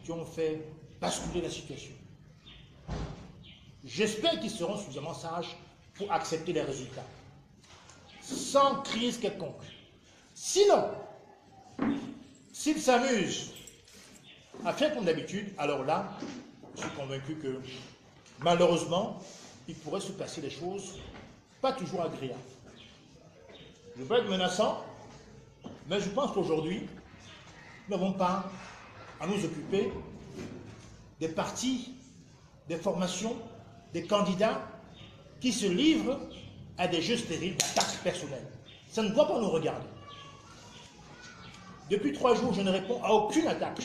qui ont fait basculer la situation. J'espère qu'ils seront suffisamment sages pour accepter les résultats, sans crise quelconque. Sinon, s'ils s'amusent à faire comme d'habitude, alors là, je suis convaincu que malheureusement, il pourrait se passer des choses pas toujours agréables. Je ne veux pas être menaçant, mais je pense qu'aujourd'hui, nous n'avons pas à nous occuper des partis, des formations, des candidats qui se livrent à des jeux stériles d'attaques personnelles. Ça ne doit pas nous regarder. Depuis 3 jours, je ne réponds à aucune attaque.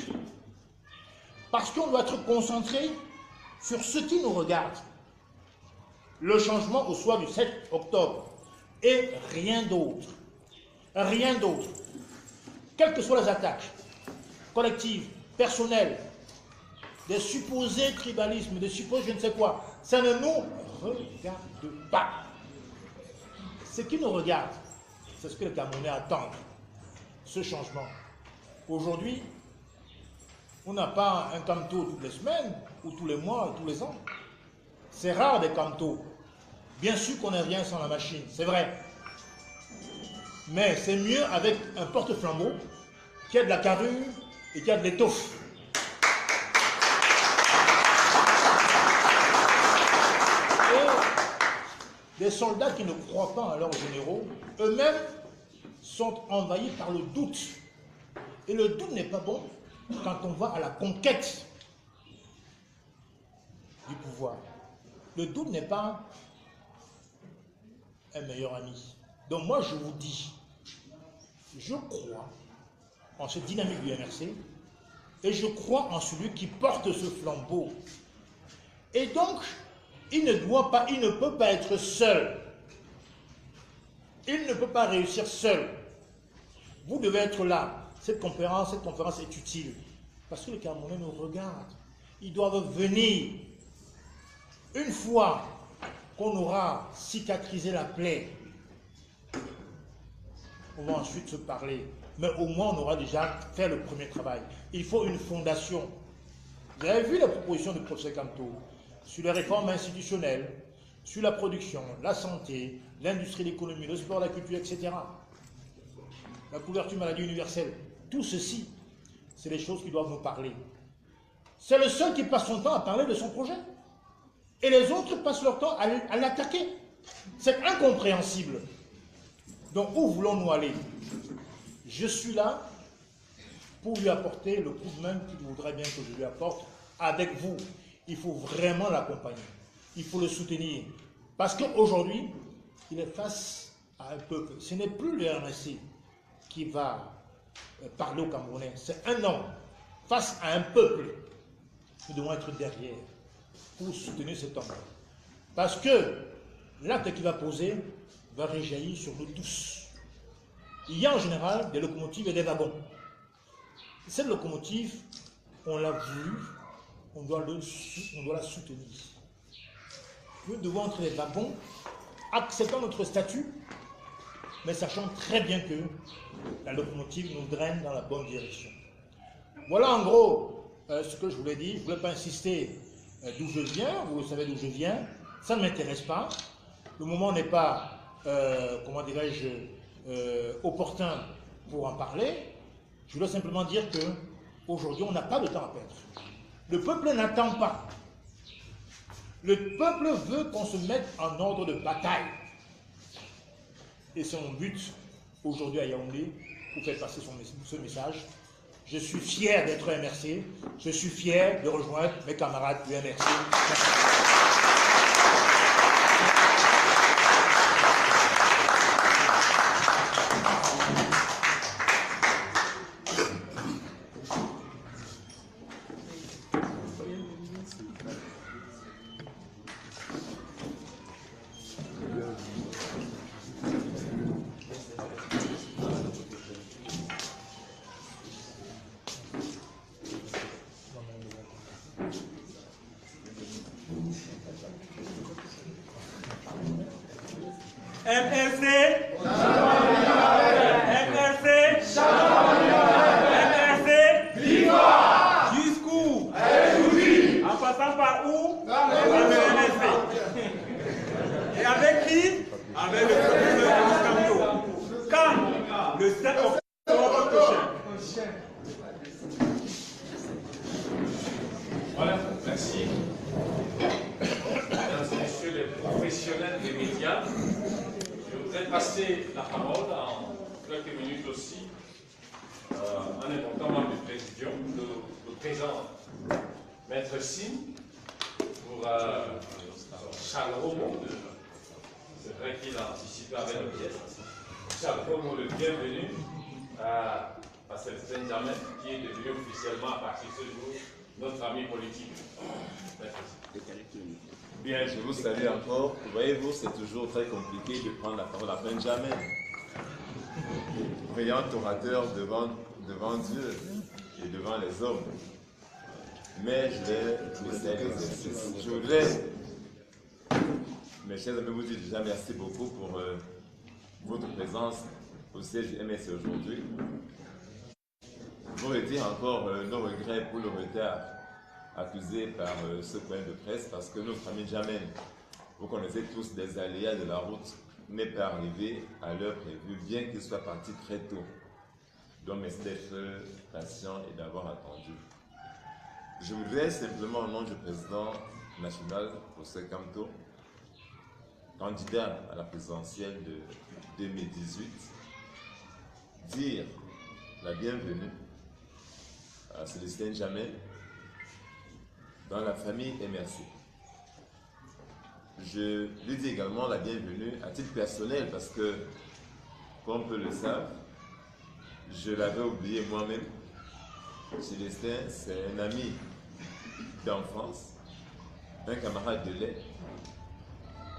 Parce qu'on doit être concentré sur ce qui nous regarde. Le changement au soir du 7 octobre. Et rien d'autre. Rien d'autre. Quelles que soient les attaques, collectives, personnelles, des supposés tribalismes, des supposés je ne sais quoi, ça ne nous regarde pas. Ce qui nous regarde, c'est ce que les Camerounais attendent. Ce changement. Aujourd'hui, on n'a pas un camto toutes les semaines, ou tous les mois, ou tous les ans. C'est rare des camtos. Bien sûr qu'on n'est rien sans la machine, c'est vrai. Mais c'est mieux avec un porte-flambeau qui a de la carrure et qui a de l'étoffe. Et des soldats qui ne croient pas à leurs généraux, eux-mêmes sont envahis par le doute. Et le doute n'est pas bon quand on va à la conquête du pouvoir. Le doute n'est pas un meilleur ami. Donc moi je vous dis, je crois en cette dynamique du MRC et je crois en celui qui porte ce flambeau. Et donc, il ne peut pas être seul. Il ne peut pas réussir seul. Vous devez être là. Cette conférence est utile. Parce que les Camerounais nous regardent. Ils doivent venir. Une fois qu'on aura cicatrisé la plaie, on va ensuite se parler. Mais au moins, on aura déjà fait le premier travail. Il faut une fondation. Vous avez vu la proposition du professeur Camto sur les réformes institutionnelles, sur la production, la santé, l'industrie, l'économie, le sport, la culture, etc. La couverture maladie universelle. Tout ceci, c'est les choses qui doivent nous parler. C'est le seul qui passe son temps à parler de son projet. Et les autres passent leur temps à l'attaquer. C'est incompréhensible. Donc, où voulons-nous aller? Je suis là pour lui apporter le coup de main qu'il voudrait bien que je lui apporte avec vous. Il faut vraiment l'accompagner. Il faut le soutenir. Parce qu'aujourd'hui, il est face à un peuple. Ce n'est plus le RNC qui va parler aux Camerounais. C'est un homme face à un peuple. Nous devons être derrière pour soutenir cet homme. Parce que l'acte qu'il va poser va réjaillir sur nous tous. Il y a en général des locomotives et des wagons. Cette locomotive, on l'a voulu, on doit la soutenir. Nous devons entre les wagons, acceptant notre statut, mais sachant très bien que la locomotive nous draine dans la bonne direction. Voilà en gros ce que je voulais dire. Je ne voulais pas insister d'où je viens, vous savez d'où je viens, ça ne m'intéresse pas. Le moment n'est pas, comment dirais-je, opportun pour en parler. Je voulais simplement dire qu'aujourd'hui, on n'a pas de temps à perdre. Le peuple n'attend pas. Le peuple veut qu'on se mette en ordre de bataille. Et c'est mon but aujourd'hui à Yaoundé pour faire passer ce message. Je suis fier d'être MRC. Je suis fier de rejoindre mes camarades du MRC. MRC, jusqu'où? peut-être passer la parole en quelques minutes aussi à un important membre du Présidium, le présent Maître Sim, pour Charles Romo. C'est vrai qu'il a anticipé avec le pièce. Charles Romo, le bienvenu à Célestin Jamin, qui est devenu officiellement à partir de ce jour notre ami politique. Bien, je vous salue encore. Voyez-vous, c'est toujours très compliqué de prendre la parole à Benjamin. Brillant orateur devant Dieu et devant les hommes. Mais je vais essayer l'exercice. Je voudrais, mes chers amis, vous dire déjà merci beaucoup pour votre présence au siège du MSC aujourd'hui. Je vous redire encore nos regrets pour le retard accusé par ce point de presse parce que notre ami Jamel, vous connaissez tous des aléas de la route, n'est pas arrivé à l'heure prévue, bien qu'il soit parti très tôt. Donc merci d'être patient et d'avoir attendu. Je voudrais simplement au nom du président national, José Camto, candidat à la présidentielle de 2018, dire la bienvenue à Célestin Jamel dans la famille MRC. Je lui dis également la bienvenue à titre personnel parce que, comme peu le savent, je l'avais oublié moi-même. Célestin, c'est un ami d'enfance, un camarade de lait,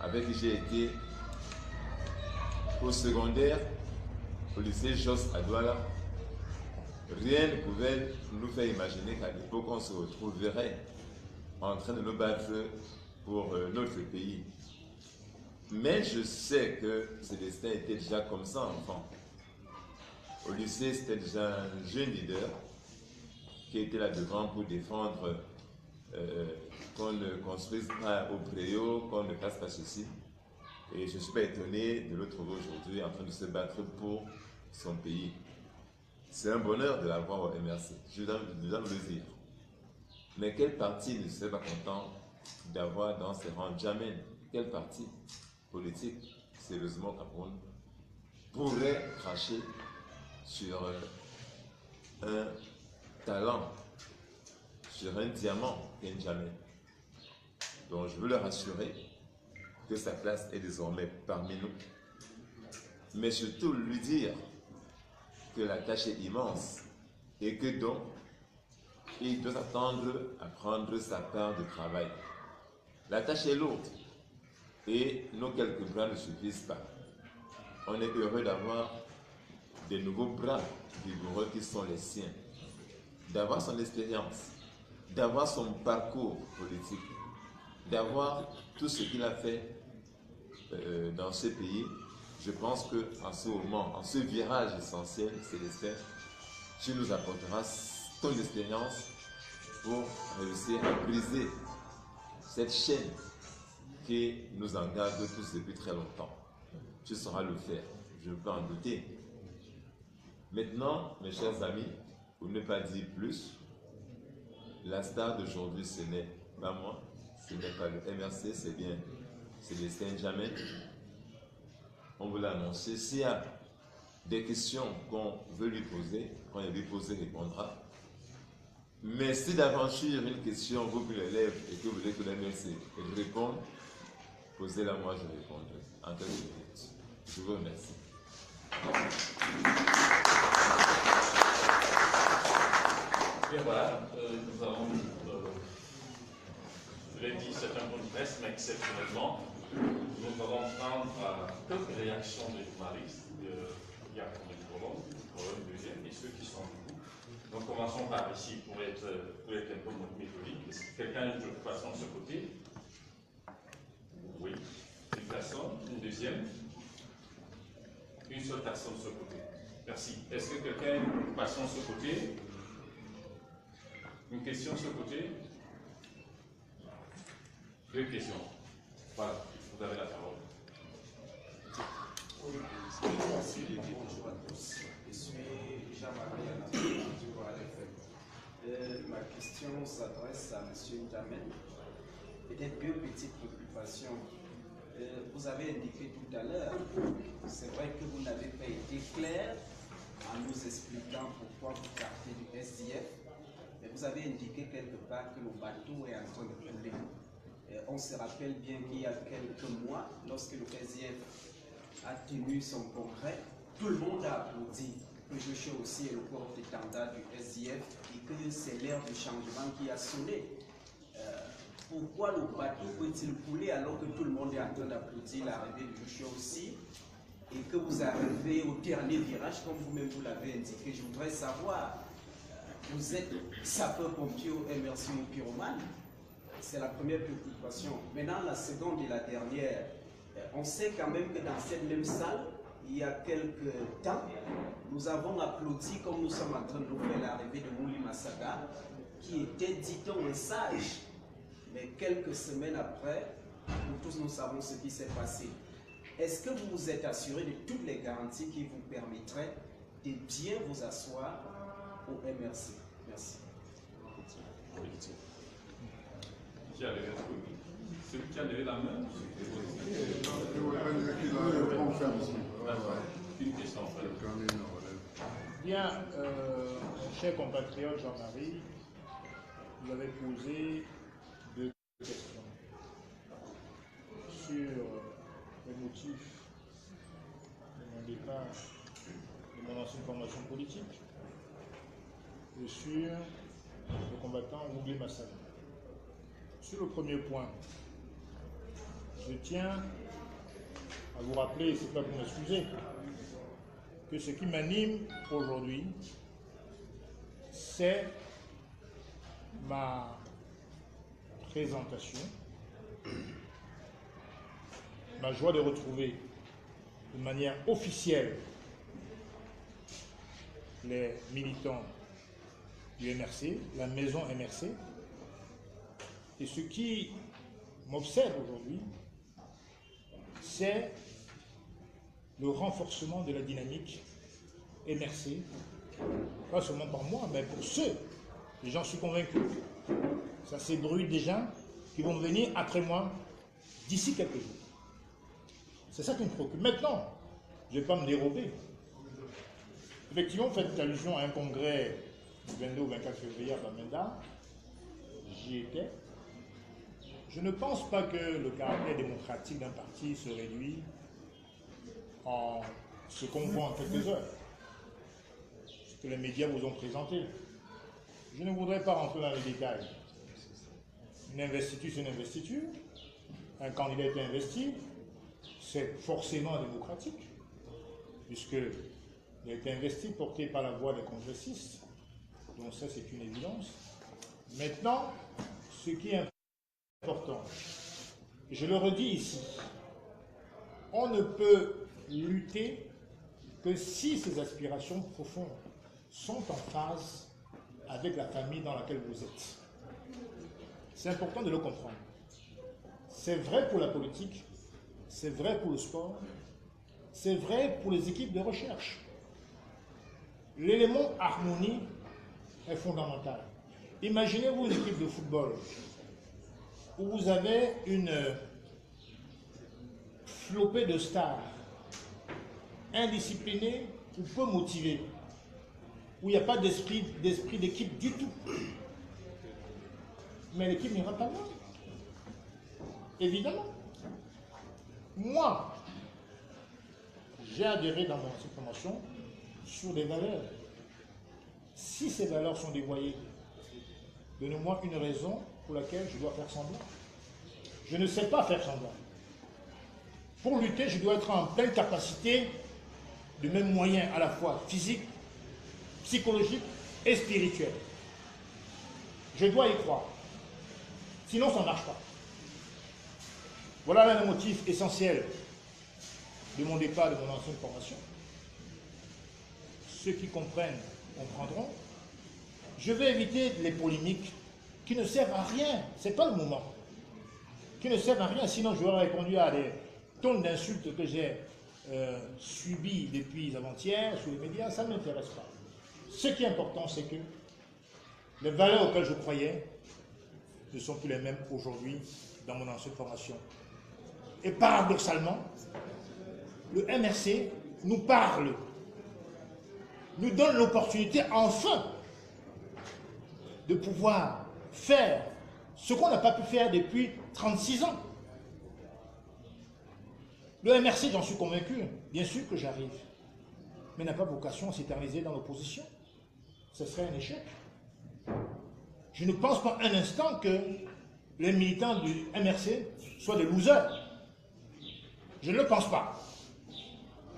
avec qui j'ai été au secondaire, au lycée Jos à Douala. Rien ne pouvait nous faire imaginer qu'à l'époque on se retrouverait en train de nous battre pour notre pays. Mais je sais que Célestin était déjà comme ça enfant. Au lycée, c'était déjà un jeune leader qui était là devant pour défendre qu'on ne construise pas au préau, qu'on ne fasse pas ceci. Et je ne suis pas étonné de le trouver aujourd'hui en train de se battre pour son pays. C'est un bonheur de l'avoir au MRC, je dois le dire. Mais quel parti ne serait pas content d'avoir dans ses rangs Jamel? Quel parti politique, sérieusement, Cameroun, pourrait cracher sur un talent, sur un diamant qu'est Jamel? Donc je veux le rassurer que sa place est désormais parmi nous, mais surtout lui dire que la tâche est immense et que donc il doit s'attendre à prendre sa part de travail. La tâche est lourde et nos quelques bras ne suffisent pas. On est heureux d'avoir des nouveaux bras vigoureux qui sont les siens, d'avoir son expérience, d'avoir son parcours politique, d'avoir tout ce qu'il a fait dans ce pays. Je pense qu'en ce moment, en ce virage essentiel, Célestin, tu nous apporteras ton expérience pour réussir à briser cette chaîne qui nous engage tous depuis très longtemps. Tu sauras le faire, je ne peux en douter. Maintenant, mes chers amis, pour ne pas dire plus, la star d'aujourd'hui, ce n'est pas moi, ce n'est pas le MRC, c'est bien Célestin Jamel. On vous l'a annoncé. S'il y a des questions qu'on veut lui poser, quand il lui poser, il répondra. Mais si d'aventure une question vous vous lève et que vous voulez que l'MRC réponde, posez-la moi, je répondrai en quelques minutes. Je vous remercie. Bien voilà, nous avons, je l'ai dit, c'est un point de presse, mais exceptionnellement, nous allons prendre quelques réactions des journalistes. Il y a Colombe, deuxième, et ceux qui sont debout. Donc commençons par ici pour être un peu méthodique. Est-ce que quelqu'un a une préoccupation de ce côté? Oui. Une personne, une deuxième. Une seule personne de ce côté. Merci. Est-ce que quelqu'un a une préoccupation de ce côté? Une question de ce côté? Deux questions. Voilà, vous avez la parole. Merci, bonjour à tous. Je suis Jean-Marie Anatole du RFM. Ma question s'adresse à M. Jamel. Peut-être deux petites préoccupations. Vous avez indiqué tout à l'heure, c'est vrai que vous n'avez pas été clair en nous expliquant pourquoi vous partez du SDF, mais vous avez indiqué quelque part que le bateau est en train de couler. On se rappelle bien qu'il y a quelques mois, lorsque le SDF a tenu son congrès, tout le monde a applaudi que Joshua aussi est le porte-étendard du SDF et que c'est l'ère du changement qui a sonné. Pourquoi le bateau peut-il couler alors que tout le monde est en train d'applaudir l'arrivée de Joshua aussi et que vous arrivez au dernier virage, comme vous-même vous l'avez indiqué? Je voudrais savoir, vous êtes sapeur-pompier au MRC ou pyromane? C'est la première préoccupation. Maintenant, la seconde et la dernière, on sait quand même que dans cette même salle, il y a quelques temps, nous avons applaudi comme nous sommes en train de nous faire l'arrivée de Mouli Massaga, qui était, dit-on, un sage. Mais quelques semaines après, nous tous nous savons ce qui s'est passé. Est-ce que vous vous êtes assuré de toutes les garanties qui vous permettraient de bien vous asseoir au MRC? Merci. Qui a levé la main? Celui qui a levé la main? Une question. Bien, mon cher compatriote Jean-Marie, vous avez posé deux questions sur les motifs de mon départ de mon ancienne formation politique et sur le combattant Mouli Massaga. Sur le premier point, je tiens à vous rappeler, et c'est pas pour m'excuser, que ce qui m'anime aujourd'hui, c'est ma présentation, ma joie de retrouver de manière officielle les militants du MRC, la maison MRC. Et ce qui m'obsède aujourd'hui, c'est le renforcement de la dynamique MRC, pas seulement par moi, mais pour ceux, et j'en suis convaincu, ça s'ébruite des gens qui vont venir après moi d'ici quelques jours. C'est ça qui me préoccupe. Maintenant, je ne vais pas me dérober. Effectivement, vous faites allusion à un congrès du 22 au 24 février à Bamenda. J'y étais. Je ne pense pas que le caractère démocratique d'un parti se réduit en ce qu'on voit en quelques heures, ce que les médias vous ont présenté. Je ne voudrais pas rentrer dans les détails. Une investiture, c'est une investiture. Un candidat est investi, c'est forcément démocratique, puisqu'il a été investi, porté par la voix des congressistes. Donc ça, c'est une évidence. Maintenant, ce qui est important, je le redis ici, on ne peut lutter que si ces aspirations profondes sont en phase avec la famille dans laquelle vous êtes. C'est important de le comprendre. C'est vrai pour la politique, c'est vrai pour le sport, c'est vrai pour les équipes de recherche. L'élément harmonie est fondamental. Imaginez-vous une équipe de football où vous avez une flopée de stars, indisciplinés ou peu motivés, où il n'y a pas d'esprit d'équipe du tout. Mais l'équipe n'ira pas loin. Évidemment. Moi, j'ai adhéré dans mon formation sur des valeurs. Si ces valeurs sont dévoyées, donnez-moi une raison pour laquelle je dois faire semblant. Je ne sais pas faire semblant. Pour lutter, je dois être en pleine capacité de mêmes moyens à la fois physiques, psychologiques et spirituels. Je dois y croire. Sinon, ça ne marche pas. Voilà l'un des motifs essentiels de mon départ de mon ancienne formation. Ceux qui comprennent, comprendront. Je vais éviter les polémiques qui ne servent à rien. Ce n'est pas le moment. Qui ne servent à rien, sinon je aurais répondu à des tonnes d'insultes que j'ai subies depuis avant-hier sur les médias. Ça ne m'intéresse pas. Ce qui est important, c'est que les valeurs auxquelles je croyais ne sont plus les mêmes aujourd'hui dans mon ancienne formation. Et paradoxalement, le MRC nous parle, nous donne l'opportunité enfin de pouvoir faire ce qu'on n'a pas pu faire depuis 36 ans. Le MRC, j'en suis convaincu, bien sûr que j'arrive, mais n'a pas vocation à s'éterniser dans l'opposition. Ce serait un échec. Je ne pense pas un instant que les militants du MRC soient des losers. Je ne le pense pas.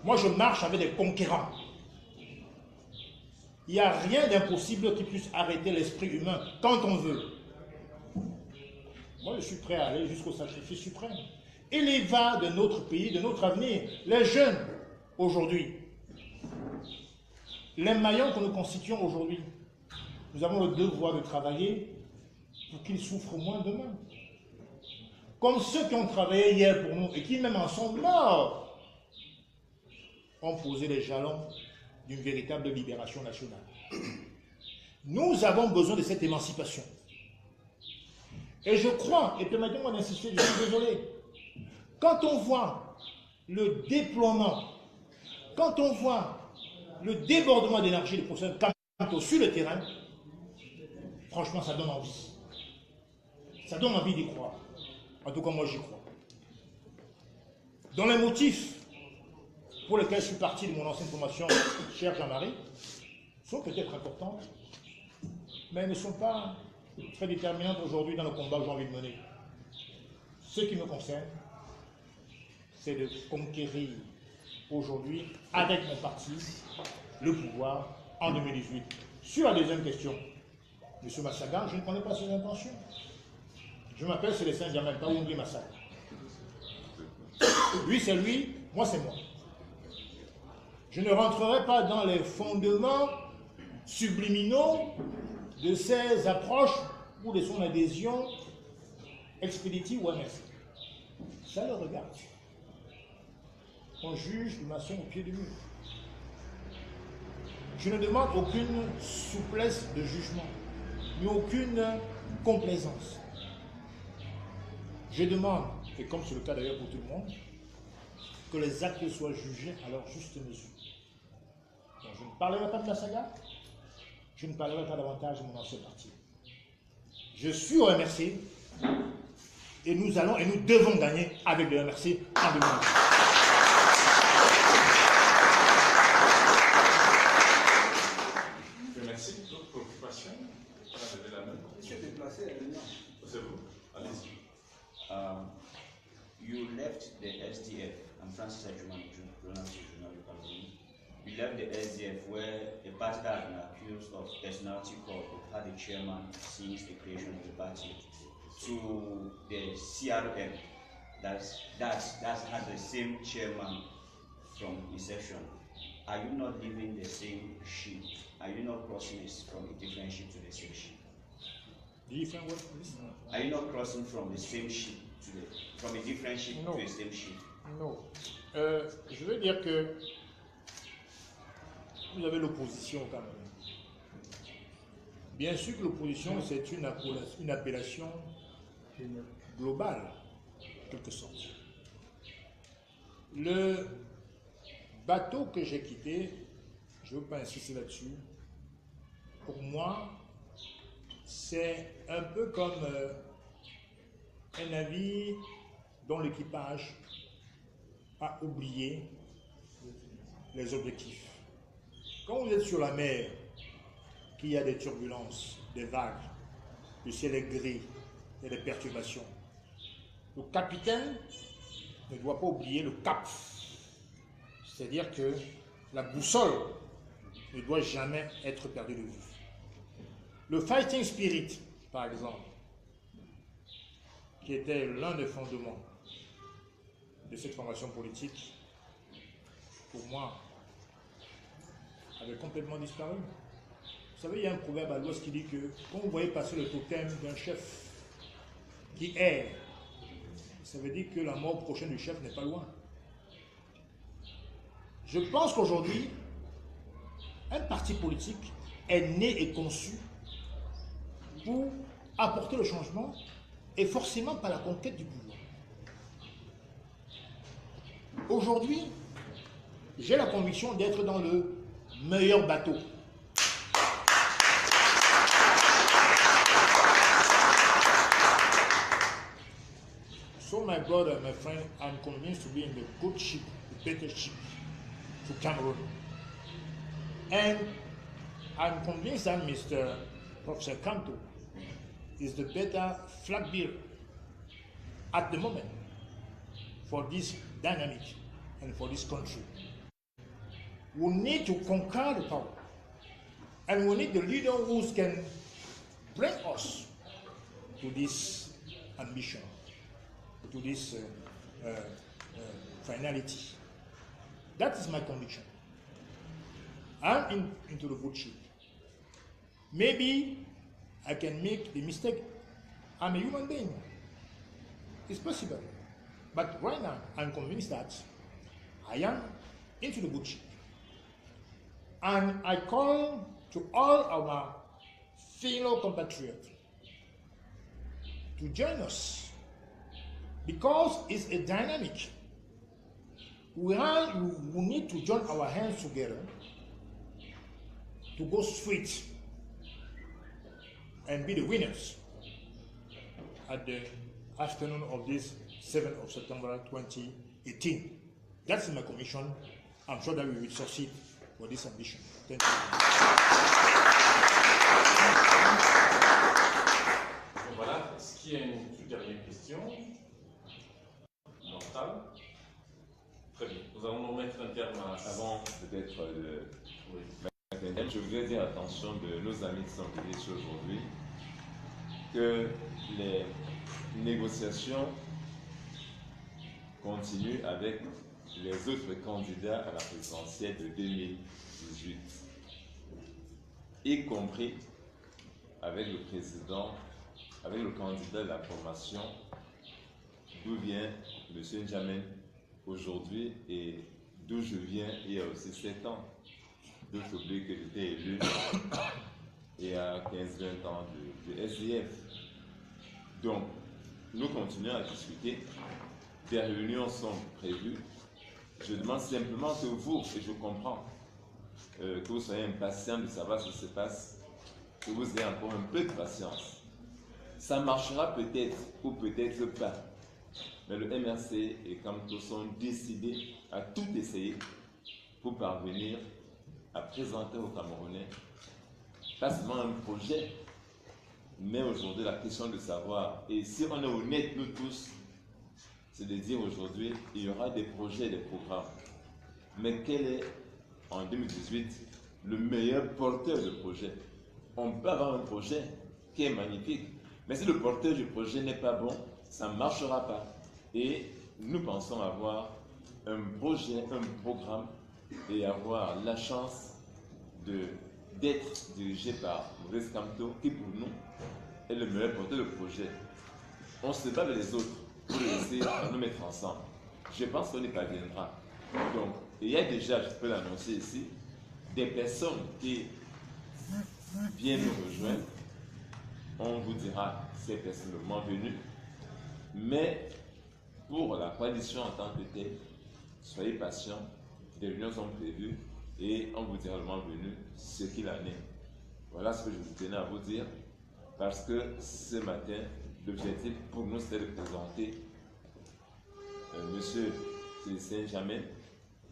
Moi, je marche avec des conquérants. Il n'y a rien d'impossible qui puisse arrêter l'esprit humain quand on veut. Moi, je suis prêt à aller jusqu'au sacrifice suprême. Et les va de notre pays, de notre avenir, les jeunes aujourd'hui, les maillons que nous constituons aujourd'hui, nous avons le devoir de travailler pour qu'ils souffrent moins demain. Comme ceux qui ont travaillé hier pour nous et qui même en sont morts, ont posé les jalons d'une véritable libération nationale. Nous avons besoin de cette émancipation. Et je crois, et permettez-moi d'insister, je suis désolé, quand on voit le déploiement, quand on voit le débordement d'énergie du professeur Kamto sur le terrain, franchement, ça donne envie. Ça donne envie d'y croire. En tout cas, moi, j'y crois. Dans les motifs pour lesquels je suis parti de mon ancienne formation, cher Jean-Marie, sont peut-être importants, mais ne sont pas très déterminantes aujourd'hui dans le combat que j'ai envie de mener. Ce qui me concerne, c'est de conquérir aujourd'hui, avec mon parti, le pouvoir en 2018. Sur la deuxième question, M. Massaga, je ne connais pas ses intentions. Je m'appelle Célestin Djamel, pas Oungui Massaga. Lui, c'est lui, moi, c'est moi. Je ne rentrerai pas dans les fondements subliminaux de ces approches ou de son adhésion expéditive ou MRC. Ça le regarde. On juge une nation au pied du mur. Je ne demande aucune souplesse de jugement, ni aucune complaisance. Je demande, et comme c'est le cas d'ailleurs pour tout le monde, que les actes soient jugés à leur juste mesure. Donc, je ne parlerai pas de la saga, je ne parlerai pas davantage de mon ancien parti. Je suis au MRC et nous allons et nous devons gagner avec le MRC en 2020. Merci. D'autres préoccupations? On a levé la main. Monsieur déplacé, C'est vous. Allez-y. You left the SDF, I'm Francis Ajuman, journalist of Journal of Cameroon. You left the SDF where a party that has been accused of personality cult had the chairman since the creation of the party, to the CRM that's had the same chairman from inception. Are you not leaving the same ship? Are you not crossing from a different ship to the same ship? Different what, please? Are you not crossing from the same ship from a different ship No. to the same ship? Non. Je veux dire que vous avez l'opposition quand même. Bien sûr que l'opposition, c'est une appellation globale, en quelque sorte. Le bateau que j'ai quitté, je ne veux pas insister là-dessus, pour moi, c'est un peu comme un navire dont l'équipage a oublié les objectifs. Quand vous êtes sur la mer, qu'il y a des turbulences, des vagues, le ciel est gris, il y a des perturbations, le capitaine ne doit pas oublier le cap. C'est-à-dire que la boussole ne doit jamais être perdue de vue. Le fighting spirit, par exemple, qui était l'un des fondements de cette formation politique, pour moi, avait complètement disparu. Vous savez, il y a un proverbe à l'Ouest qui dit que quand vous voyez passer le totem d'un chef qui erre, ça veut dire que la mort prochaine du chef n'est pas loin. Je pense qu'aujourd'hui, un parti politique est né et conçu pour apporter le changement et forcément par la conquête du pouvoir. aujourd'hui, j'ai la conviction d'être dans le meilleur bateau. So my brother, my friend, I'm convinced to be in the good ship, the better ship to Cameroon. And I'm convinced that Mr. Professor Kanto is the better flag bearer at the moment for this dynamic and for this country. We need to conquer the power, and we need the leader who can bring us to this ambition, to this finality. That is my conviction. I'm into the good ship. Maybe I can make the mistake. I'm a human being. It's possible. But right now, I'm convinced that I am into the good ship. And I call to all our fellow compatriots to join us, because it's a dynamic. We need to join our hands together to go straight and be the winners at the afternoon of this 7th of September 2018. That's my commission. I'm sure that we will succeed for this ambition. Thank you. Voilà, est-ce qu'il y a une toute dernière question? Mortal. Très bien. Nous allons nous mettre un terme à... Avant peut-être de... Oui. Je voudrais dire attention de nos amis qui sont venus ici aujourd'hui que les négociations continuent avec les autres candidats à la présidentielle de 2018, y compris avec le président, avec le candidat de la formation, d'où vient M. N'Djamène aujourd'hui et d'où je viens il y a aussi 7 ans. D'autres oublient que j'étais élu il y a 15-20 ans de SDF. Donc, nous continuons à discuter. Des réunions sont prévues. Je demande simplement que vous, et je comprends, que vous soyez impatient de savoir ce qui se passe, que vous ayez encore un peu de patience. Ça marchera peut-être ou peut-être pas. Mais le MRC et Kanto sont décidés à tout essayer pour parvenir à présenter aux Camerounais pas seulement un projet, mais aujourd'hui la question de savoir, et si on est honnête nous tous, c'est de dire aujourd'hui il y aura des projets, des programmes, mais quel est en 2018 le meilleur porteur de projet? On peut avoir un projet qui est magnifique, mais si le porteur du projet n'est pas bon, ça ne marchera pas. Et nous pensons avoir un projet, un programme et avoir la chance d'être dirigé par Maurice Kamto, qui pour nous est le meilleur porteur de projet. On se bat avec les autres pour essayer de nous mettre ensemble. Je pense qu'on y parviendra. Donc, il y a déjà, je peux l'annoncer ici, des personnes qui viennent nous rejoindre. On vous dira ces personnes le moment venu. Mais pour la coalition en tant que telle, soyez patients, des réunions sont prévues et on vous dira le moment venu ce qu'il en est. Voilà ce que je vous tenais à vous dire, parce que ce matin, l'objectif pour nous c'était de présenter M. Célestin N'Djamène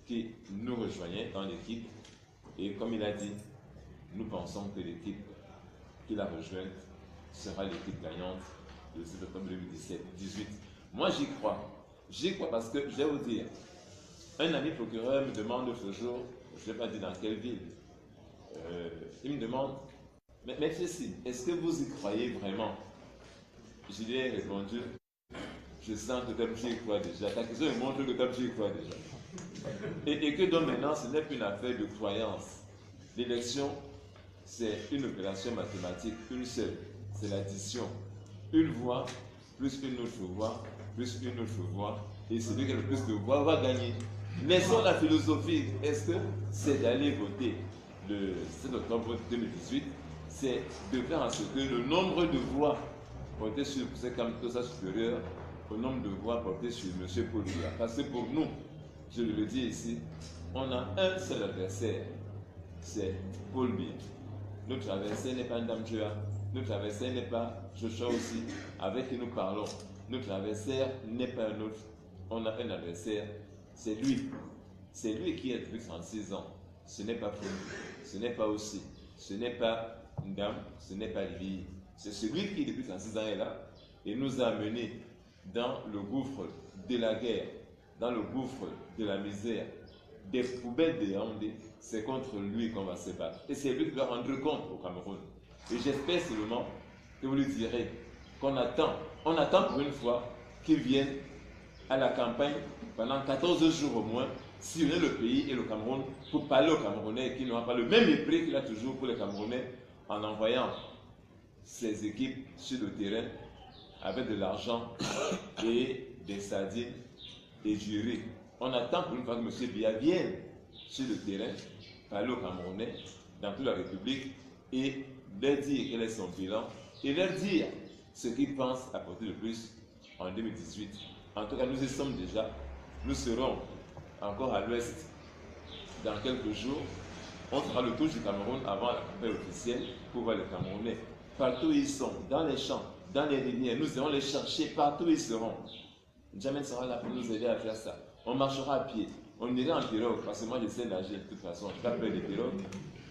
qui nous rejoignait dans l'équipe, et comme il a dit, nous pensons que l'équipe qu'il a rejointe sera l'équipe gagnante de ce octobre 2017-18. Moi j'y crois. J'y crois parce que je vais vous dire, un ami procureur me demande l'autre jour, je ne vais pas dire dans quelle ville, il me demande, mais ceci, est-ce que vous y croyez vraiment? Je lui ai répondu, je sens que comme j'y crois déjà. Ta question me montre que comme j'y crois déjà. Et que donc maintenant, ce n'est plus une affaire de croyance. L'élection, c'est une opération mathématique, une seule, c'est l'addition. Une voix, plus une autre voix, plus une autre voix, et celui qui a le plus de voix va gagner. Laissons la philosophie. Est-ce que c'est d'aller voter le 7 octobre 2018, c'est de faire en sorte que le nombre de voix portées sur ces candidats supérieurs au nombre de voix portées sur M. Paul Biya. Parce que pour nous, je le dis ici, on a un seul adversaire, c'est Paul Biya. Notre adversaire n'est pas Ndamjoa, notre adversaire n'est pas Joshua aussi, avec qui nous parlons. Notre adversaire n'est pas un autre, on a un adversaire, c'est lui. C'est lui qui est depuis 36 ans. Ce n'est pas Founou, ce n'est pas aussi, ce n'est pas Ndam, ce n'est pas Libi. C'est celui qui depuis 36 ans est là et nous a amenés dans le gouffre de la guerre, dans le gouffre de la misère, des poubelles de Yaoundé. C'est contre lui qu'on va se battre. Et c'est lui qui doit rendre compte au Cameroun. Et j'espère seulement que vous lui direz qu'on attend, on attend pour une fois qu'il vienne à la campagne pendant 14 jours au moins, sillonner le pays et le Cameroun pour parler aux Camerounais et qu'il n'aura pas le même mépris qu'il a toujours pour les Camerounais en envoyant ses équipes sur le terrain avec de l'argent et des sardines et du riz. On attend pour une fois que M. Biya vienne sur le terrain, parler aux Camerounais dans toute la République et leur dire quel est son bilan et leur dire ce qu'ils pensent apporter de plus en 2018. En tout cas, nous y sommes déjà. Nous serons encore à l'ouest dans quelques jours. On fera le tour du Cameroun avant la campagne officielle pour voir les Camerounais. Partout où ils sont, dans les champs, dans les rivières, nous irons les chercher partout où ils seront. Jamais sera là pour nous aider à faire ça. On marchera à pied. On ira en pirogue, parce que moi je sais nager de toute façon. Je n'ai pas peur des pirogues.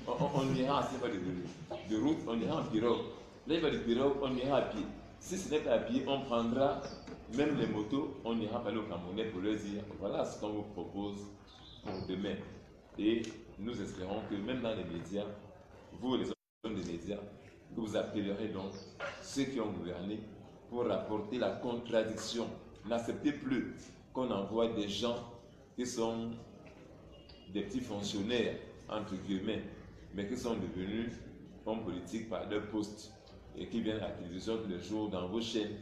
On ira, s'il n'y a pas de route, on ira en pirogue. Là, il y a des pirogues, on ira à pied. Si ce n'est pas à pied, on prendra même les motos, on ira parler aux Camerounais pour leur dire voilà ce qu'on vous propose pour demain. Et nous espérons que même dans les médias, vous les hommes des médias, que vous appellerez donc ceux qui ont gouverné pour rapporter la contradiction. N'acceptez plus qu'on envoie des gens qui sont des petits fonctionnaires, entre guillemets, mais qui sont devenus hommes politiques par leur poste et qui viennent à la télévision tous les jours dans vos chaînes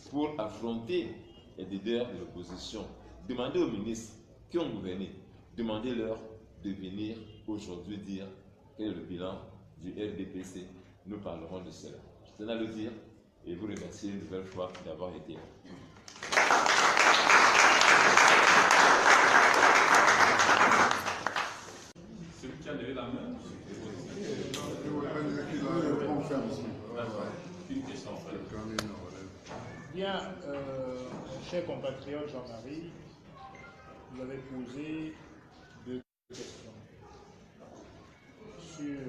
pour affronter les leaders de l'opposition. Demandez aux ministres qui ont gouverné, demandez-leur de venir aujourd'hui dire quel est le bilan du RDPC. Nous parlerons de cela. Je tenais à le dire et vous remercier une nouvelle fois d'avoir été là. Celui qui a levé la main, une question en fait. Bien, mon cher compatriote Jean-Marie, vous avez posé deux questions sur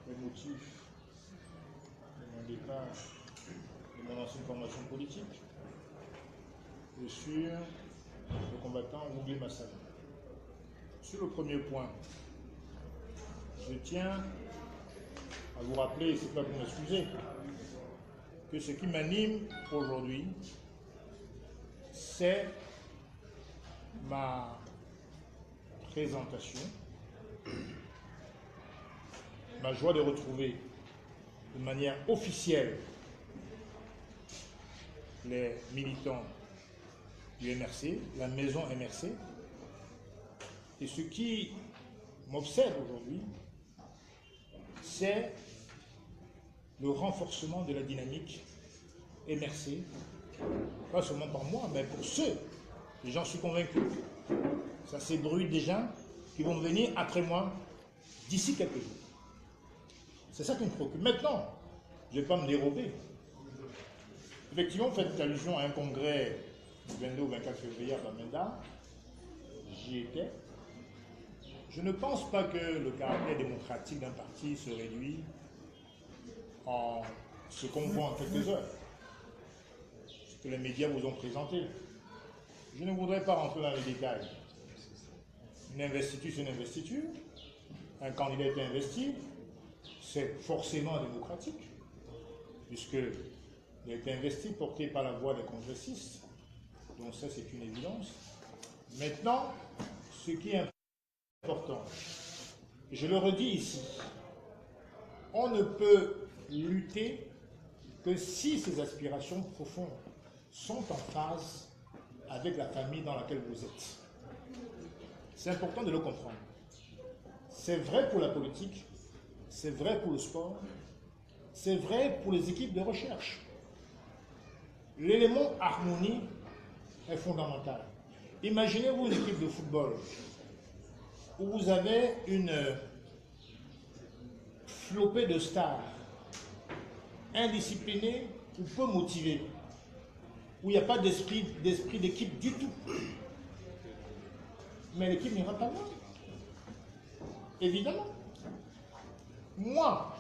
les motifs de mon départ de mon ancienne formation politique et sur le combattant Mouglé Massala. Sur le premier point, je tiens à vous rappeler, et c'est pas pour m'excuser, que ce qui m'anime aujourd'hui, c'est ma présentation, ma joie de retrouver de manière officielle les militants du MRC, la maison MRC. Et ce qui m'obsède aujourd'hui, c'est le renforcement de la dynamique MRC, pas seulement par moi, mais pour ceux, et j'en suis convaincu, ça s'ébruite des gens qui vont venir après moi d'ici quelques jours. C'est ça qui me préoccupe. Maintenant, je ne vais pas me dérober. Effectivement, vous faites allusion à un congrès du 22 au 24 février à Bamenda. J'y étais. Je ne pense pas que le caractère démocratique d'un parti se réduit en ce qu'on voit en quelques heures, ce que les médias vous ont présenté. Je ne voudrais pas rentrer dans les détails. Une investiture, c'est une investiture. Un candidat est investi, c'est forcément démocratique, puisqu'il a été investi, porté par la voix des congressistes. Donc ça, c'est une évidence. Maintenant, ce qui est important, et je le redis ici, on ne peut lutter que si ces aspirations profondes sont en phase avec la famille dans laquelle vous êtes. C'est important de le comprendre. C'est vrai pour la politique, c'est vrai pour le sport, c'est vrai pour les équipes de recherche. L'élément harmonie est fondamental. Imaginez-vous une équipe de football où vous avez une flopée de stars, indisciplinés ou peu motivés, où il n'y a pas d'esprit d'équipe du tout. Mais l'équipe n'ira pas loin. Évidemment. Moi,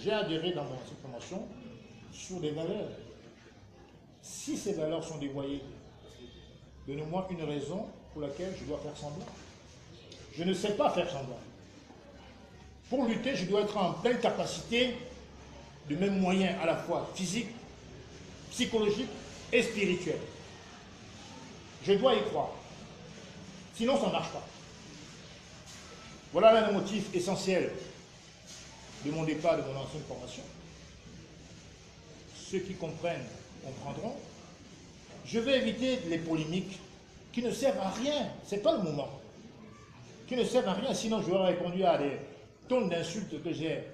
j'ai adhéré dans cette formation sur des valeurs. Si ces valeurs sont dévoyées, donnez-moi une raison pour laquelle je dois faire semblant. Je ne sais pas faire semblant. Pour lutter, je dois être en pleine capacité de mes moyens à la fois physiques, psychologiques et spirituels. Je dois y croire. Sinon, ça ne marche pas. Voilà l'un des motifs essentiels de mon départ de mon ancienne formation. Ceux qui comprennent comprendront. Je vais éviter les polémiques qui ne servent à rien. Ce n'est pas le moment. Qui ne servent à rien, sinon j'aurais répondu à des tonnes d'insultes que j'ai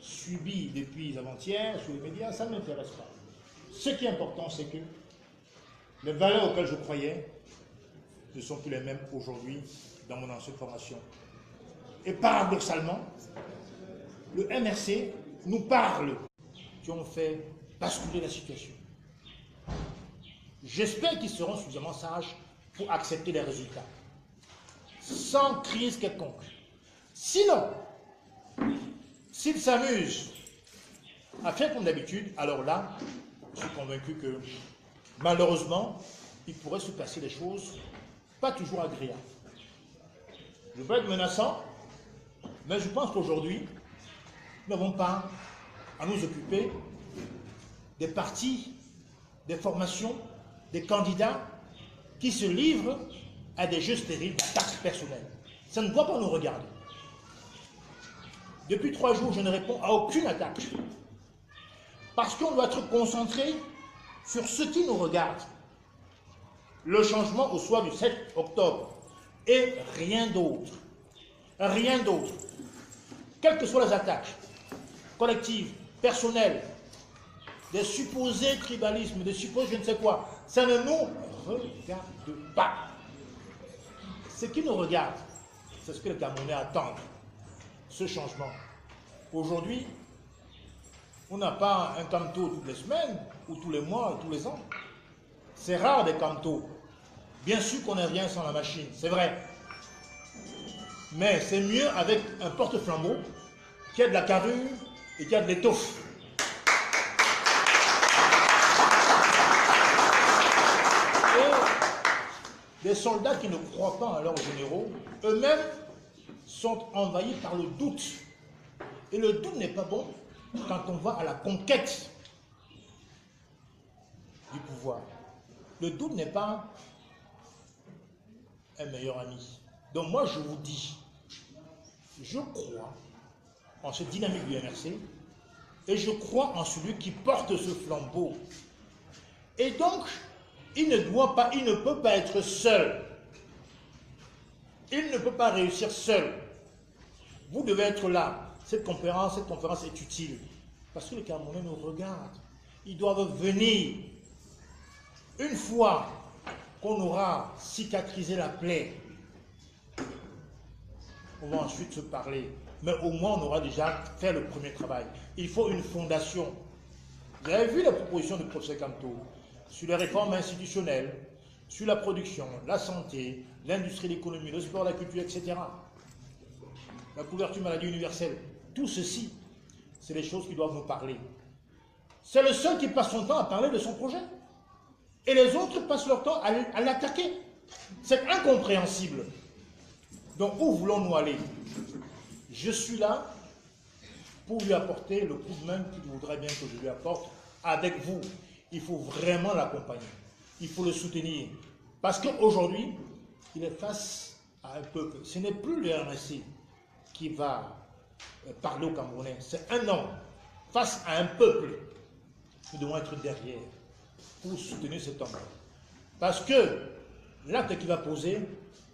subies depuis avant-hier sur les médias. Ça ne m'intéresse pas. Ce qui est important, c'est que les valeurs auxquelles je croyais ne sont plus les mêmes aujourd'hui dans mon ancienne formation. Et paradoxalement, le MRC nous parle qui ont fait basculer la situation. J'espère qu'ils seront suffisamment sages pour accepter les résultats, sans crise quelconque. Sinon, s'ils s'amusent à faire comme d'habitude, alors là, je suis convaincu que malheureusement, il pourrait se passer des choses pas toujours agréables. Je ne veux pas être menaçant, mais je pense qu'aujourd'hui, nous n'avons pas à nous occuper des partis, des formations, des candidats qui se livrent à des jeux stériles d'attaques personnelles. Ça ne doit pas nous regarder. Depuis 3 jours, je ne réponds à aucune attaque. Parce qu'on doit être concentré sur ce qui nous regarde. Le changement au soir du 7 octobre. Et rien d'autre. Rien d'autre. Quelles que soient les attaques, collectives, personnelles, des supposés tribalismes, des supposés je ne sais quoi, ça ne nous regarde pas. Ce qui nous regarde, c'est ce que les Camerounais attendent, ce changement. Aujourd'hui, on n'a pas un camto toutes les semaines, ou tous les mois, ou tous les ans. C'est rare des camtos. Bien sûr qu'on n'est rien sans la machine, c'est vrai. Mais c'est mieux avec un porte-flambeau qui a de la carrure et qui a de l'étoffe. Et des soldats qui ne croient pas à leurs généraux, eux-mêmes sont envahis par le doute. Et le doute n'est pas bon quand on va à la conquête du pouvoir. Le doute n'est pas un meilleur ami. Donc moi je vous dis, je crois en cette dynamique du MRC et je crois en celui qui porte ce flambeau. Et donc, il ne peut pas être seul. Il ne peut pas réussir seul. Vous devez être là. Cette conférence est utile. Parce que les Camerounais nous regardent. Ils doivent venir. Une fois qu'on aura cicatrisé la plaie, on va ensuite se parler. Mais au moins, on aura déjà fait le premier travail. Il faut une fondation. Vous avez vu la proposition du professeur Camto sur les réformes institutionnelles, sur la production, la santé, l'industrie, l'économie, le sport, la culture, etc. La couverture maladie universelle. Tout ceci, c'est les choses qui doivent nous parler. C'est le seul qui passe son temps à parler de son projet. Et les autres passent leur temps à l'attaquer. C'est incompréhensible. Donc, où voulons-nous aller? Je suis là pour lui apporter le coup de main qu'il voudrait bien que je lui apporte avec vous. Il faut vraiment l'accompagner. Il faut le soutenir. Parce qu'aujourd'hui, il est face à un peuple. Ce n'est plus le RNC qui va parler aux Camerounais. C'est un homme face à un peuple. Nous devons être derrière pour soutenir cet homme. Parce que l'acte qu'il va poser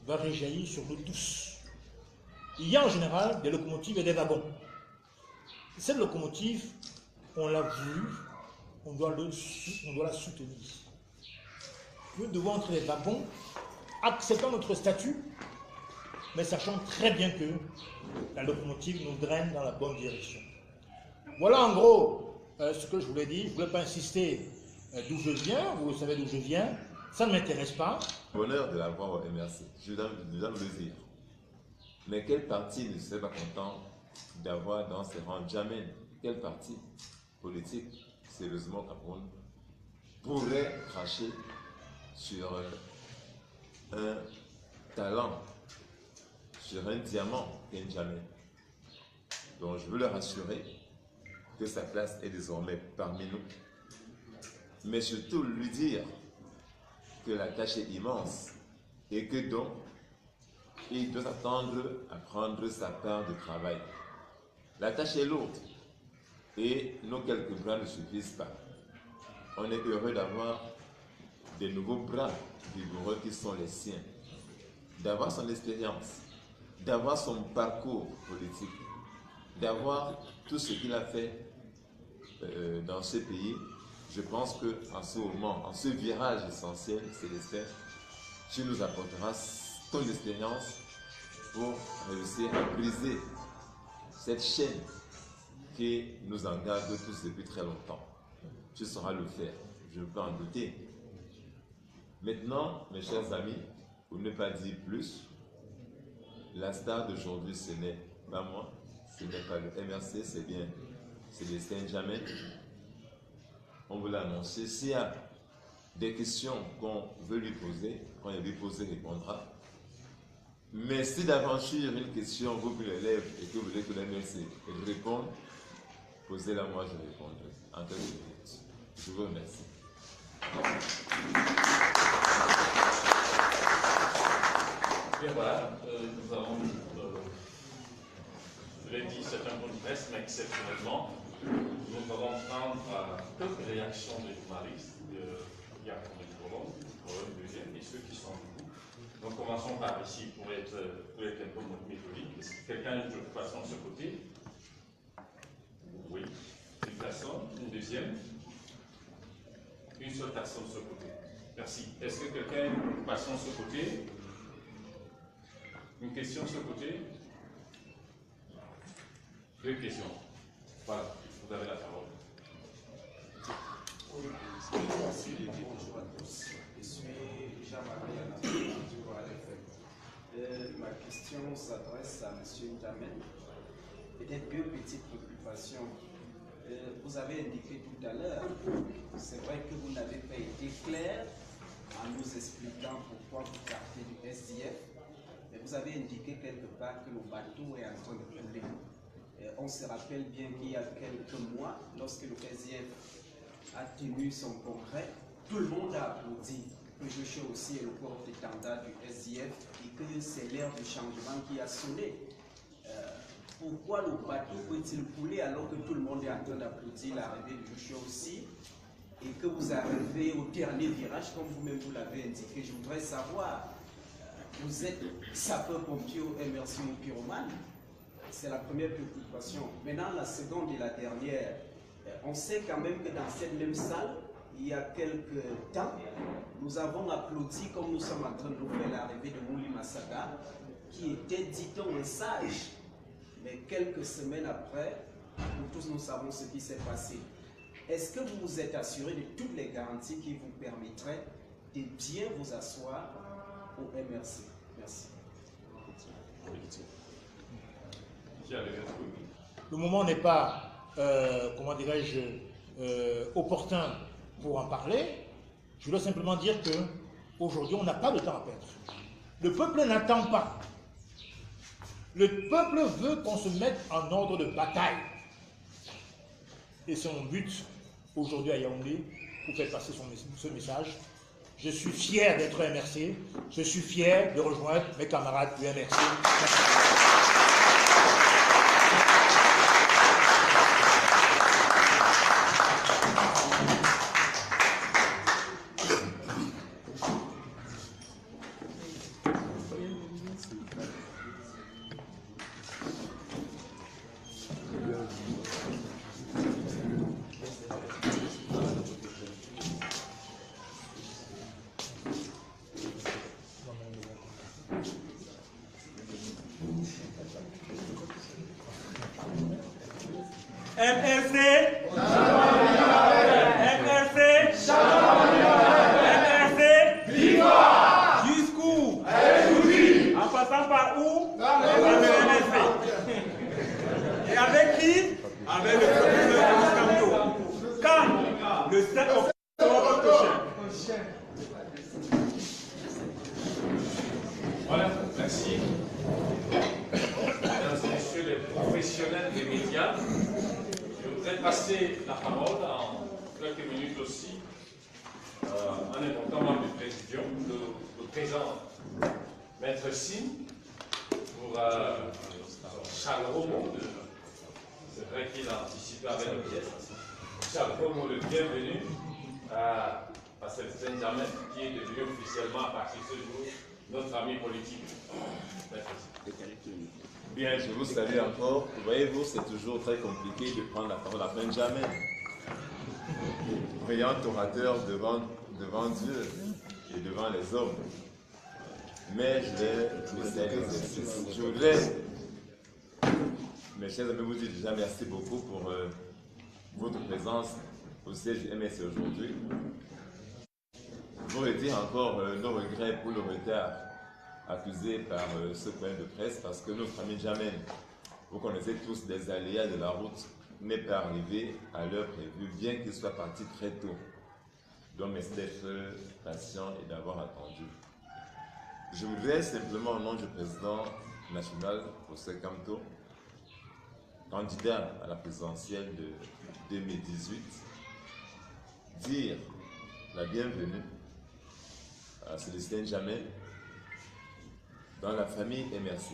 va réjaillir sur nous tous. Il y a en général des locomotives et des wagons. Cette locomotive, on l'a vue, on doit la soutenir. Nous devons être des wagons, acceptant notre statut, mais sachant très bien que la locomotive nous draine dans la bonne direction. Voilà en gros ce que je voulais dire. Je ne voulais pas insister d'où je viens, vous savez d'où je viens, ça ne m'intéresse pas. Bonheur de l'avoir au MRC, je dois me le dire. Mais quel parti ne serait pas content d'avoir dans ses rangs Djamène? Quel parti politique, sérieusement, Cameroun, pourrait cracher sur un talent, sur un diamant qu'est Djamène? Donc je veux le rassurer que sa place est désormais parmi nous, mais surtout lui dire que la tâche est immense et que donc il doit s'attendre à prendre sa part de travail. La tâche est lourde et nos quelques bras ne suffisent pas. On est heureux d'avoir des nouveaux bras vigoureux qui sont les siens, d'avoir son expérience, d'avoir son parcours politique, d'avoir tout ce qu'il a fait dans ce pays. Je pense qu'en ce moment, en ce virage essentiel, Célestin, tu nous apporteras ton expérience pour réussir à briser cette chaîne qui nous engage tous depuis très longtemps. Tu sauras le faire, je ne peux en douter. Maintenant, mes chers amis, pour ne pas dire plus, la star d'aujourd'hui, ce n'est pas moi, ce n'est pas le MRC, c'est bien Célestin Djamène. On vous l'a annoncé. S'il y a des questions qu'on veut lui poser, quand il lui poser, il répondra. Mais si d'aventure une question vous vous lève et que vous voulez que l'MRC réponde, posez-la moi, je répondrai en quelques minutes. Je vous remercie. Bien voilà, nous avons, je l'ai dit, c'est un point de presse, mais exceptionnellement, nous allons prendre quelques réactions des journalistes, Yacoub Colombe, deuxième, et ceux qui sont debout. Donc commençons par ici pour être un peu méthodique. Est-ce que quelqu'un a une préoccupation de ce côté? Oui. Une personne, une deuxième. Une seule personne de ce côté. Merci. Est-ce que quelqu'un a une préoccupation de ce côté? Une question de ce côté? Deux questions. Voilà, vous avez la parole. Merci, bonjour à tous. Je suis Jean-Marie Anatole du RFM. Ma question s'adresse à M. Djamène. Peut-être deux petites préoccupations. Vous avez indiqué tout à l'heure, c'est vrai que vous n'avez pas été clair en nous expliquant pourquoi vous partez du SDF, mais vous avez indiqué quelque part que le bateau est en train de couler. On se rappelle bien qu'il y a quelques mois, lorsque le SDF a tenu son congrès, tout le monde a applaudi que Joshua aussi est le porte-étendard du SDF et que c'est l'ère du changement qui a sonné. Pourquoi le bateau peut-il couler alors que tout le monde est en train d'applaudir l'arrivée de Joshua aussi et que vous arrivez au dernier virage, comme vous-même vous l'avez indiqué? Je voudrais savoir, vous êtes sapeur-pompier au MRC ou pyromane? C'est la première préoccupation. Maintenant, la seconde et la dernière, on sait quand même que dans cette même salle, il y a quelques temps, nous avons applaudi comme nous sommes en train de nous faire l'arrivée de Mouli Massaga, qui était, dit-on, un sage. Mais quelques semaines après, nous tous nous savons ce qui s'est passé. Est-ce que vous vous êtes assuré de toutes les garanties qui vous permettraient de bien vous asseoir au MRC? Merci. Le moment n'est pas, comment dirais-je, opportun pour en parler. Je dois simplement dire qu'aujourd'hui, on n'a pas de temps à perdre. Le peuple n'attend pas. Le peuple veut qu'on se mette en ordre de bataille. Et c'est mon but aujourd'hui à Yaoundé pour faire passer ce message. Je suis fier d'être MRC. Je suis fier de rejoindre mes camarades du MRC. MRC, MRC, MRC, jusqu'où? En passant par où? Par le MRC. Et avec qui? Avec le professeur Camto. Quand? Le 7 octobre prochain. Voilà, merci. Mesdames et messieurs les professionnels des médias, je voudrais passer la parole en quelques minutes aussi en évoquant membre du Présidium, le présent Maître Sim, pour Charles Romo. C'est vrai qu'il a anticipé avec le pièce. Charles Romo, le bienvenu à Célestin Jamin, qui est devenu officiellement à partir de ce jour notre ami politique. Bien, je vous salue encore. Voyez-vous, c'est toujours très compliqué de prendre la parole à Benjamin. Brillant orateur devant Dieu et devant les hommes. Mais je vais essayer l'exercice. Je voudrais, mes chers amis, vous dire déjà merci beaucoup pour votre présence au siège du MSC aujourd'hui. Je vous redire encore nos regrets pour le retard accusé par ce point de presse parce que notre ami Jamel, vous connaissez tous des aléas de la route, n'est pas arrivé à l'heure prévue, bien qu'il soit parti très tôt. Donc merci d'être patient et d'avoir attendu. Je voudrais simplement au nom du président national, José Camto, candidat à la présidentielle de 2018, dire la bienvenue à Célestin Jamel dans la famille MRC.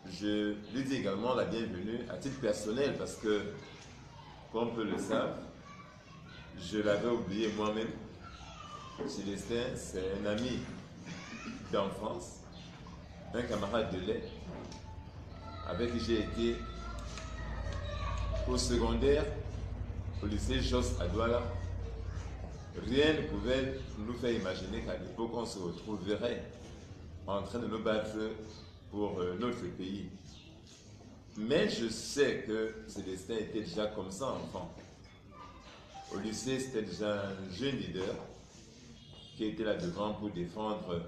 Je lui dis également la bienvenue à titre personnel parce que, comme peu le savent, je l'avais oublié moi-même. Célestin, c'est un ami d'enfance, un camarade de lait, avec qui j'ai été au secondaire, au lycée Jos à Douala. Rien ne pouvait nous faire imaginer qu'à l'époque, on se retrouverait en train de nous battre pour notre pays. Mais je sais que Célestin était déjà comme ça, enfant. Au lycée, c'était déjà un jeune leader qui était là devant pour défendre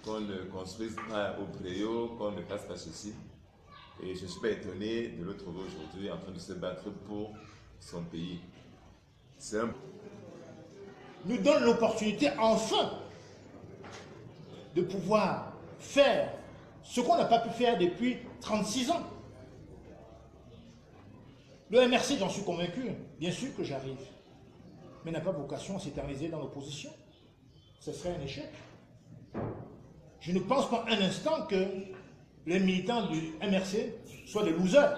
qu'on ne construise pas au préau, qu'on ne fasse pas ceci. Et je ne suis pas étonné de le trouver aujourd'hui en train de se battre pour son pays. Nous donne l'opportunité enfin de pouvoir faire ce qu'on n'a pas pu faire depuis 36 ans. Le MRC, j'en suis convaincu, bien sûr que j'arrive, mais n'a pas vocation à s'éterniser dans l'opposition. Ce serait un échec. Je ne pense pas un instant que les militants du MRC soient des losers.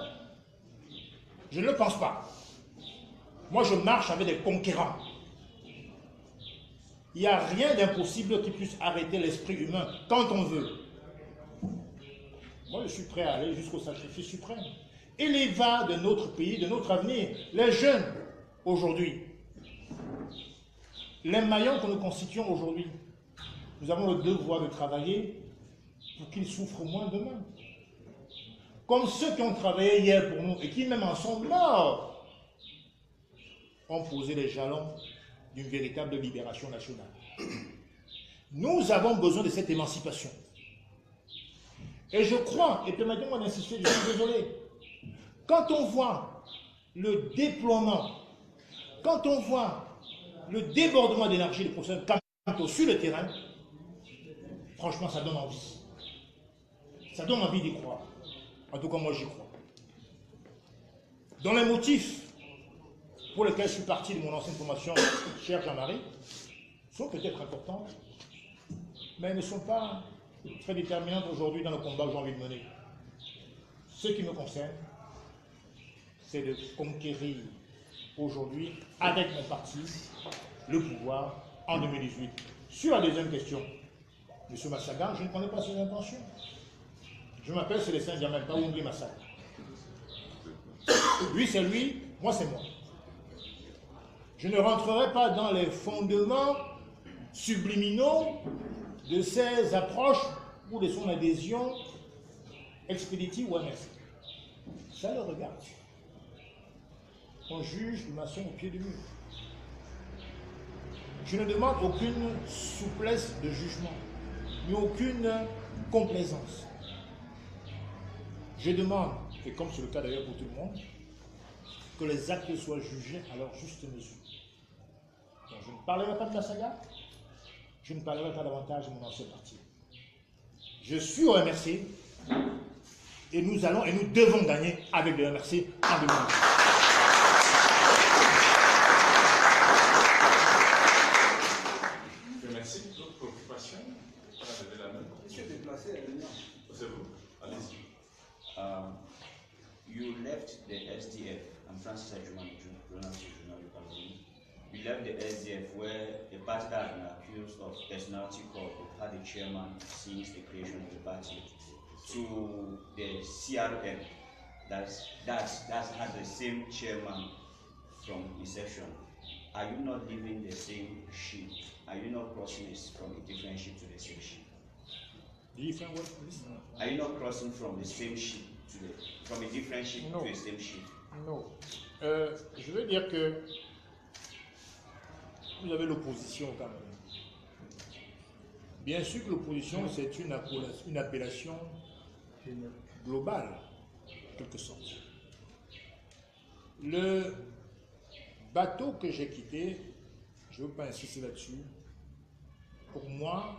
Je ne le pense pas. Moi, je marche avec des conquérants. Il n'y a rien d'impossible qui puisse arrêter l'esprit humain quand on veut. Moi, je suis prêt à aller jusqu'au sacrifice suprême. Et les va de notre pays, de notre avenir, les jeunes aujourd'hui, les maillons que nous constituons aujourd'hui, nous avons le devoir de travailler pour qu'ils souffrent moins demain. Comme ceux qui ont travaillé hier pour nous et qui même en sont morts, ont posé les jalons d'une véritable libération nationale. Nous avons besoin de cette émancipation. Et je crois, et permettez-moi d'insister, je suis désolé, quand on voit le déploiement, quand on voit le débordement d'énergie du professeur Camto sur le terrain, franchement, ça donne envie. Ça donne envie d'y croire. En tout cas, moi, j'y crois. Dans les motifs pour lesquels je suis parti de mon ancienne formation, cher Jean-Marie, sont peut-être importantes, mais elles ne sont pas très déterminantes aujourd'hui dans le combat que j'ai envie de mener. Ce qui me concerne, c'est de conquérir aujourd'hui, avec mon parti, le pouvoir en 2018. Sur la deuxième question, M. Massaga, je ne connais pas ses intentions. Je m'appelle Célestin Jamel, pas Oungui Massaga. Lui, c'est lui, moi, c'est moi. Je ne rentrerai pas dans les fondements subliminaux de ses approches ou de son adhésion expéditive ou MSC. Ça le regarde. On juge les maçons au pied du mur. Je ne demande aucune souplesse de jugement, ni aucune complaisance. Je demande, et comme c'est le cas d'ailleurs pour tout le monde, que les actes soient jugés à leur juste mesure. Donc, je ne parlerai pas de la saga, je ne parlerai pas davantage de mon ancien parti. Je suis au MRC et nous allons et nous devons gagner avec le MRC en 2020. Merci. D'autres préoccupations? On a levé la main. Monsieur déplacé à l'Union. C'est vous. Allez-y. You left the SDF. I'm Francis Ajumani, journalist Journal du Cameroun. You left the SDF where a party that has been accused of personality cult had the chairman since the creation of the party, to the CRM that had the same chairman from inception. Are you not living the same ship? Are you not crossing from a different ship to the same ship? Different what, please? Are you not crossing from the same ship from a different ship No. to the same ship? Non. Je veux dire que vous avez l'opposition au Cameroun. Bien sûr que l'opposition, c'est une appellation globale, en quelque sorte. Le bateau que j'ai quitté, je ne veux pas insister là-dessus, pour moi,